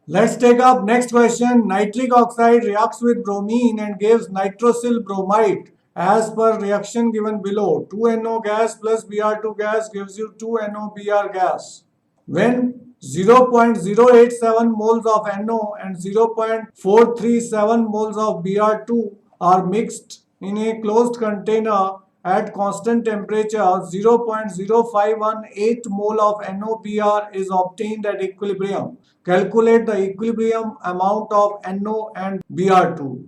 Let's take up next question. Nitric oxide reacts with bromine and gives nitrosyl bromide. As per reaction given below, 2NO gas plus Br2 gas gives you 2NOBr gas. When 0.087 moles of NO and 0.437 moles of Br2 are mixed in a closed container at constant temperature, 0.0518 mole of NOBr is obtained at equilibrium. Calculate the equilibrium amount of NO and Br2.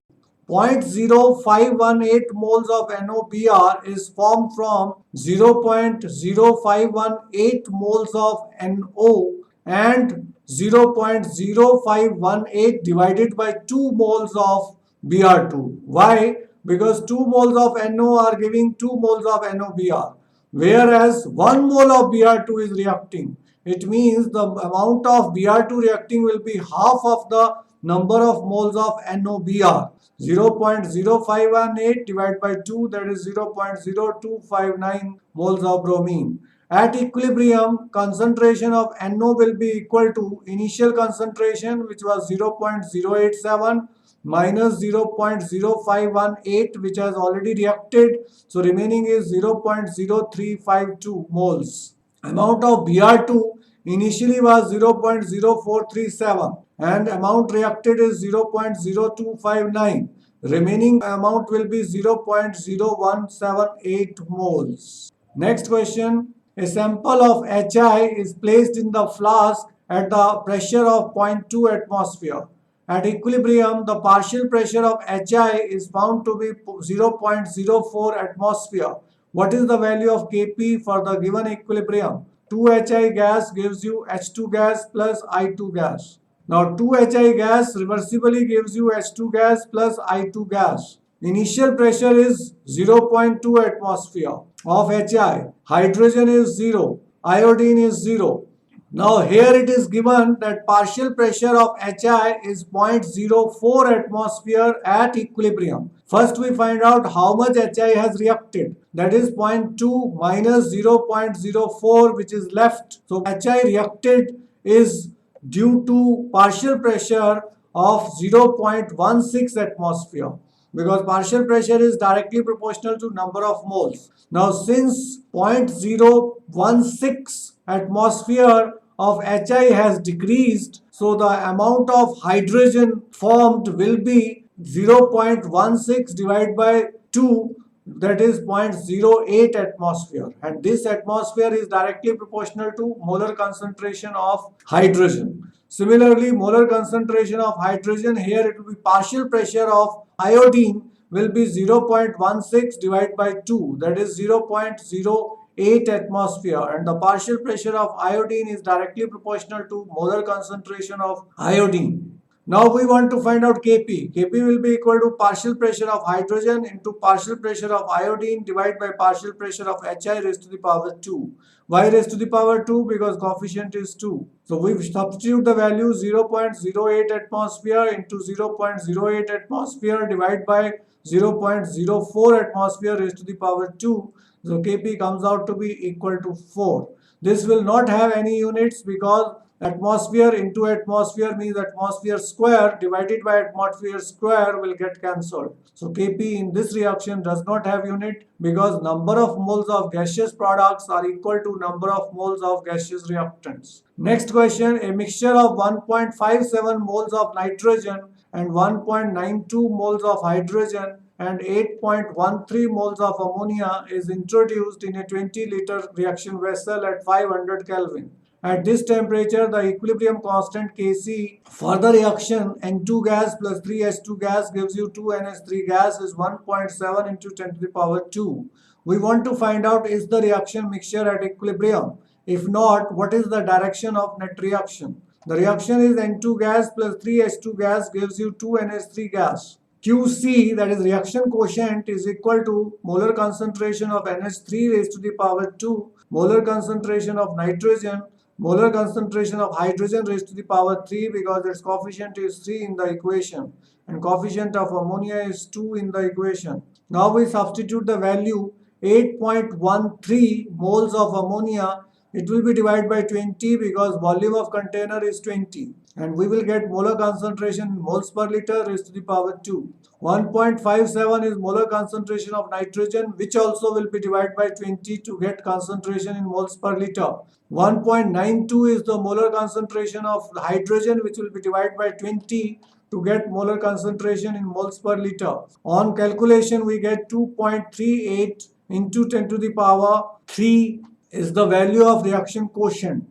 0.0518 moles of NOBr is formed from 0.0518 moles of NO and 0.0518 divided by 2 moles of Br2. Why? Because 2 moles of NO are giving 2 moles of NOBr, whereas 1 mole of Br2 is reacting. It means the amount of Br2 reacting will be half of the number of moles of NOBr. 0.0518 divided by 2, that is 0.0259 moles of bromine. At equilibrium, concentration of NO will be equal to initial concentration, which was 0.087 minus 0.0518, which has already reacted. So remaining is 0.0352 moles. Amount of Br2 initially was 0.0437 and amount reacted is 0.0259. Remaining amount will be 0.0178 moles. Next question. A sample of HI is placed in the flask at the pressure of zero point 0.2 atmosphere. At equilibrium, the partial pressure of HI is found to be 0.04 atmosphere. What is the value of Kp for the given equilibrium? 2HI gas gives you H2 gas plus I2 gas. Now 2HI gas reversibly gives you H2 gas plus I2 gas. Initial pressure is 0.2 atmosphere of HI. Hydrogen is 0. Iodine is 0. Now here it is given that partial pressure of HI is 0.04 atmosphere at equilibrium. First we find out how much HI has reacted. That is 0.2 minus 0.04, which is left. So HI reacted is due to partial pressure of 0.16 atmosphere, because partial pressure is directly proportional to number of moles. Now since 0.016 atmosphere of HI has decreased, so the amount of hydrogen formed will be 0.16 divided by 2, that is 0.08 atmosphere, and this atmosphere is directly proportional to molar concentration of hydrogen. Similarly, molar concentration of hydrogen, here it will be partial pressure of iodine will be 0.16 divided by 2, that is 0.08 atmosphere, and the partial pressure of iodine is directly proportional to molar concentration of iodine. Now we want to find out Kp. Kp will be equal to partial pressure of hydrogen into partial pressure of iodine divided by partial pressure of Hi raised to the power 2. Why raised to the power 2? Because coefficient is 2. So we substitute the value 0.08 atmosphere into 0.08 atmosphere divided by 0.04 atmosphere raised to the power 2. So Kp comes out to be equal to 4. This will not have any units because atmosphere into atmosphere means atmosphere square divided by atmosphere square will get cancelled. So Kp in this reaction does not have unit because number of moles of gaseous products are equal to number of moles of gaseous reactants. Next question, a mixture of 1.57 moles of nitrogen and 1.92 moles of hydrogen and 8.13 moles of ammonia is introduced in a 20-liter reaction vessel at 500 Kelvin. At this temperature, the equilibrium constant Kc for the reaction N2 gas plus 3H2 gas gives you 2NH3 gas is 1.7 into 10 to the power 2. We want to find out is the reaction mixture at equilibrium. If not, what is the direction of net reaction? The reaction is N2 gas plus 3H2 gas gives you 2NH3 gas. QC, that is reaction quotient, is equal to molar concentration of NH3 raised to the power 2, molar concentration of nitrogen, molar concentration of hydrogen raised to the power 3 because its coefficient is 3 in the equation, and coefficient of ammonia is 2 in the equation. Now we substitute the value 8.13 moles of ammonia it will be divided by 20 because volume of container is 20, and we will get molar concentration in moles per liter raised to the power 2. 1.57 is molar concentration of nitrogen, which also will be divided by 20 to get concentration in moles per liter. 1.92 is the molar concentration of hydrogen, which will be divided by 20 to get molar concentration in moles per liter. On calculation, we get 2.38 into 10 to the power 3 is the value of reaction quotient.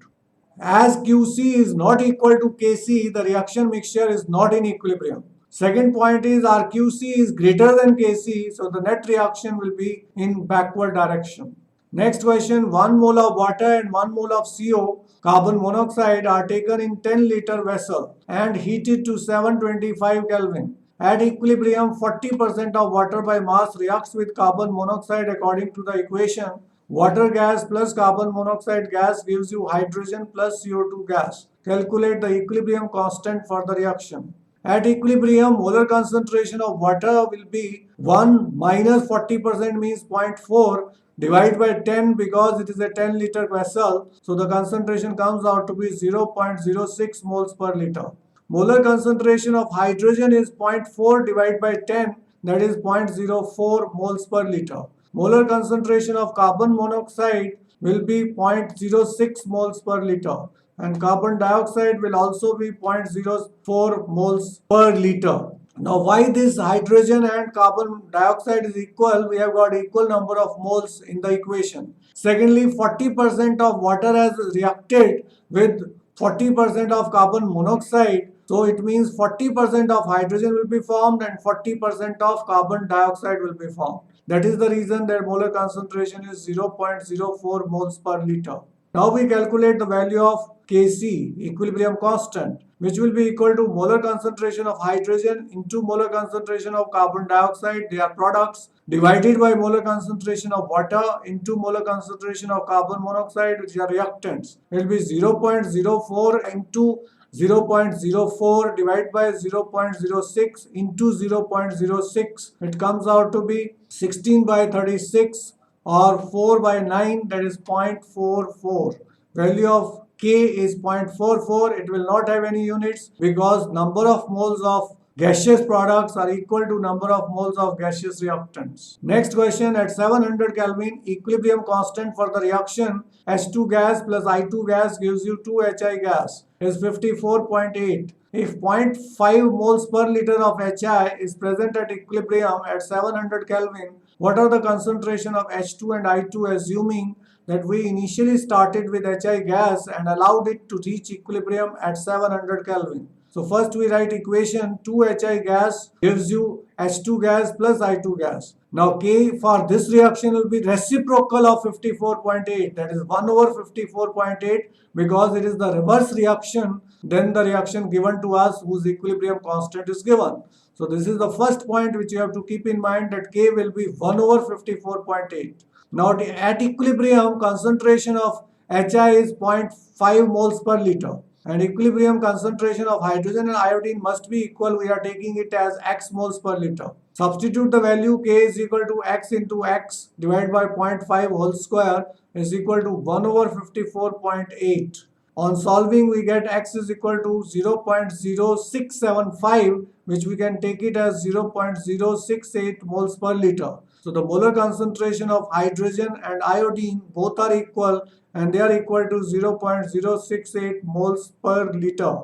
As QC is not equal to KC, the reaction mixture is not in equilibrium. Second point is our QC is greater than KC, so the net reaction will be in backward direction. Next question, 1 mole of water and 1 mole of CO, carbon monoxide, are taken in 10-liter vessel and heated to 725 Kelvin. At equilibrium, 40% of water by mass reacts with carbon monoxide according to the equation. Water gas plus carbon monoxide gas gives you hydrogen plus CO2 gas. Calculate the equilibrium constant for the reaction. At equilibrium, molar concentration of water will be 1 minus 40% means 0.4 divided by 10 because it is a 10-liter vessel. So the concentration comes out to be 0.06 moles per liter. Molar concentration of hydrogen is 0.4 divided by 10, that is 0.04 moles per liter. Molar concentration of carbon monoxide will be 0.06 moles per liter, and carbon dioxide will also be 0.04 moles per liter. Now, why this hydrogen and carbon dioxide is equal? We have got equal number of moles in the equation. Secondly, 40% of water has reacted with 40% of carbon monoxide. So it means 40% of hydrogen will be formed and 40% of carbon dioxide will be formed. That is the reason their molar concentration is 0.04 moles per liter. Now we calculate the value of Kc, equilibrium constant, which will be equal to molar concentration of hydrogen into molar concentration of carbon dioxide, they are products, divided by molar concentration of water into molar concentration of carbon monoxide, which are reactants. It will be 0.04 into 0.04 divided by 0.06 into 0.06. It comes out to be 16 by 36 or 4 by 9, that is 0.44. Value of K is 0.44. It will not have any units because number of moles of gaseous products are equal to number of moles of gaseous reactants. Next question, at 700 Kelvin, equilibrium constant for the reaction H2 gas plus I2 gas gives you 2HI gas is 54.8. If 0.5 moles per liter of HI is present at equilibrium at 700 Kelvin, what are the concentration of H2 and I2 assuming that we initially started with HI gas and allowed it to reach equilibrium at 700 Kelvin? So first we write equation 2HI gas gives you H2 gas plus I2 gas. Now K for this reaction will be reciprocal of 54.8, that is 1 over 54.8, because it is the reverse reaction than the reaction given to us whose equilibrium constant is given. So this is the first point which you have to keep in mind, that K will be 1 over 54.8. Now at equilibrium, concentration of HI is 0.5 moles per liter and equilibrium concentration of hydrogen and iodine must be equal. We are taking it as X moles per liter. Substitute the value K is equal to X into X divided by 0.5 whole square is equal to 1 over 54.8. On solving, we get X is equal to 0.0675, which we can take it as 0.068 moles per liter. So the molar concentration of hydrogen and iodine both are equal and they are equal to 0.068 moles per liter.